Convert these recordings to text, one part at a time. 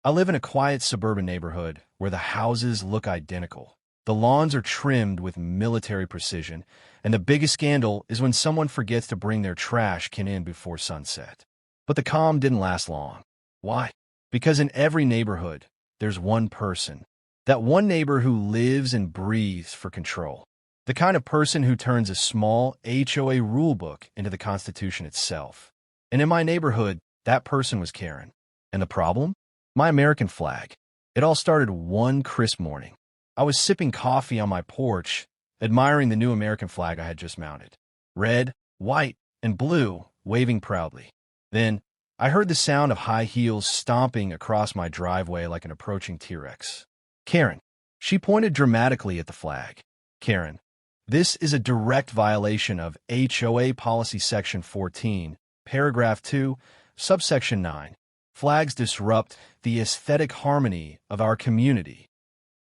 I live in a quiet suburban neighborhood where the houses look identical. The lawns are trimmed with military precision, and the biggest scandal is when someone forgets to bring their trash can in before sunset. But the calm didn't last long. Why? Because in every neighborhood, there's one person. That one neighbor who lives and breathes for control. The kind of person who turns a small HOA rulebook into the Constitution itself. And in my neighborhood, that person was Karen. And the problem? My American flag. It all started one crisp morning. I was sipping coffee on my porch, admiring the new American flag I had just mounted. Red, white, and blue, waving proudly. Then, I heard the sound of high heels stomping across my driveway like an approaching T-Rex. Karen. She pointed dramatically at the flag. Karen. This is a direct violation of HOA Policy Section 14, Paragraph 2, Subsection 9. Flags disrupt the aesthetic harmony of our community.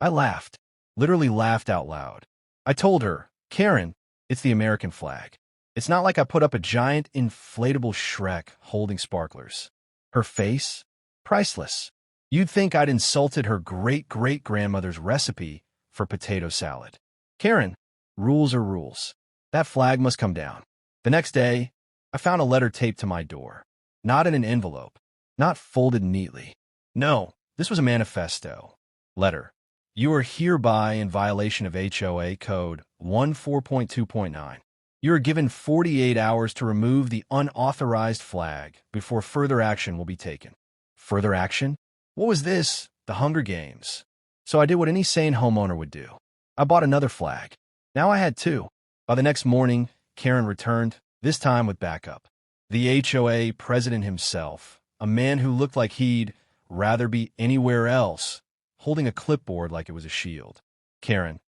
I laughed, literally laughed out loud. I told her, Karen, it's the American flag. It's not like I put up a giant inflatable Shrek holding sparklers. Her face? Priceless. You'd think I'd insulted her great-great-grandmother's recipe for potato salad. Karen, rules are rules. That flag must come down. The next day, I found a letter taped to my door. Not in an envelope. Not folded neatly. No, this was a manifesto. Letter. You are hereby in violation of HOA Code 14.2.9. You are given 48 hours to remove the unauthorized flag before further action will be taken. Further action? What was this? The Hunger Games. So I did what any sane homeowner would do. I bought another flag. Now I had two. By the next morning, Karen returned, this time with backup. The HOA president himself, a man who looked like he'd rather be anywhere else, holding a clipboard like it was a shield. Karen,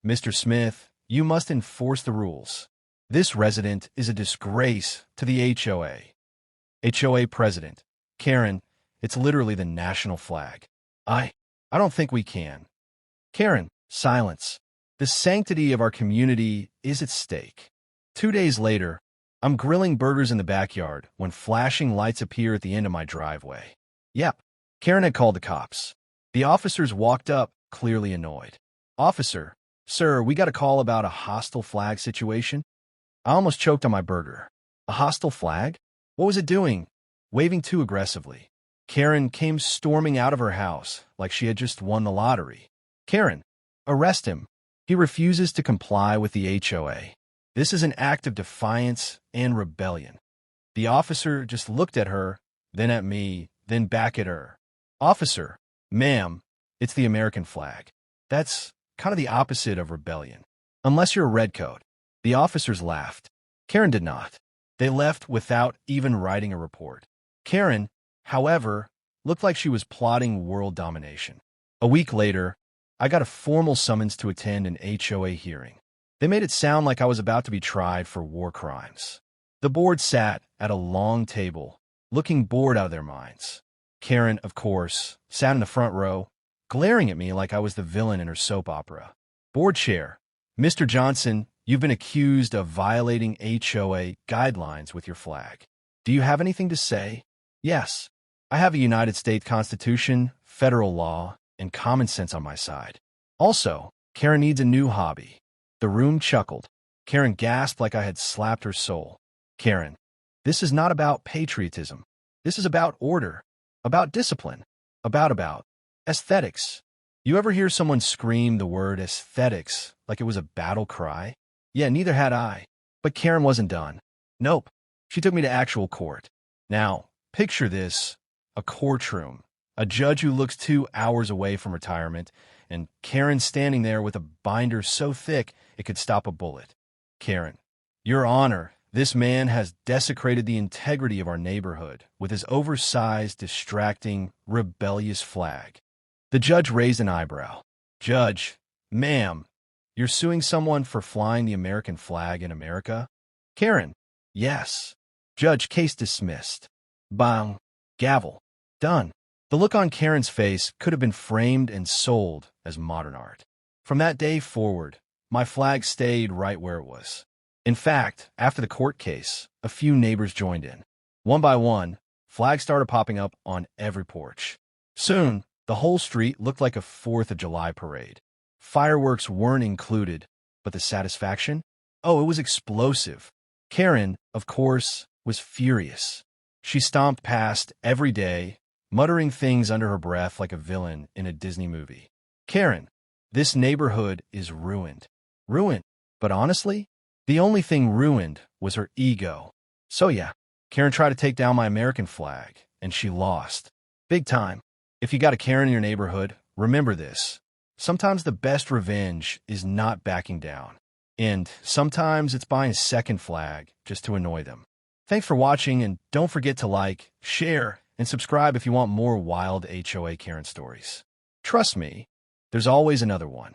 Mr. Smith, you must enforce the rules. This resident is a disgrace to the HOA. HOA president, Karen, it's literally the national flag. I don't think we can. Karen, silence. The sanctity of our community is at stake. 2 days later, I'm grilling burgers in the backyard when flashing lights appear at the end of my driveway. Yep, Karen had called the cops. The officers walked up, clearly annoyed. Officer, sir, we got a call about a hostile flag situation. I almost choked on my burger. A hostile flag? What was it doing? Waving too aggressively. Karen came storming out of her house like she had just won the lottery. Karen, arrest him. He refuses to comply with the HOA. This is an act of defiance and rebellion. The officer just looked at her, then at me, then back at her. Officer, ma'am, it's the American flag. That's kind of the opposite of rebellion. Unless you're a redcoat. The officers laughed. Karen did not. They left without even writing a report. Karen, however, looked like she was plotting world domination. A week later, I got a formal summons to attend an HOA hearing. They made it sound like I was about to be tried for war crimes. The board sat at a long table, looking bored out of their minds. Karen, of course, sat in the front row, glaring at me like I was the villain in her soap opera. Board chair, Mr. Johnson, you've been accused of violating HOA guidelines with your flag. Do you have anything to say? Yes. I have a United States Constitution, federal law, and common sense on my side. Also, Karen needs a new hobby. The room chuckled. Karen gasped like I had slapped her soul. Karen, this is not about patriotism. This is about order, about discipline, about aesthetics. You ever hear someone scream the word aesthetics like it was a battle cry? Yeah, neither had I. But Karen wasn't done. Nope. She took me to actual court. Now, picture this, a courtroom, a judge who looks 2 hours away from retirement, and Karen standing there with a binder so thick it could stop a bullet. Karen, Your Honor, this man has desecrated the integrity of our neighborhood with his oversized, distracting, rebellious flag. The judge raised an eyebrow. Judge, ma'am, you're suing someone for flying the American flag in America? Karen, yes. Judge, case dismissed. Bang. Gavel. Done. The look on Karen's face could have been framed and sold as modern art. From that day forward, my flag stayed right where it was. In fact, after the court case, a few neighbors joined in. One by one, flags started popping up on every porch. Soon, the whole street looked like a 4th of July parade. Fireworks weren't included, but the satisfaction? Oh, it was explosive. Karen, of course, was furious. She stomped past every day, muttering things under her breath like a villain in a Disney movie. Karen, this neighborhood is ruined. Ruined. But honestly, the only thing ruined was her ego. So yeah, Karen tried to take down my American flag, and she lost. Big time. If you got a Karen in your neighborhood, remember this. Sometimes the best revenge is not backing down. And sometimes it's buying a second flag just to annoy them. Thanks for watching, and don't forget to like, share, and subscribe if you want more wild HOA Karen stories. Trust me, there's always another one.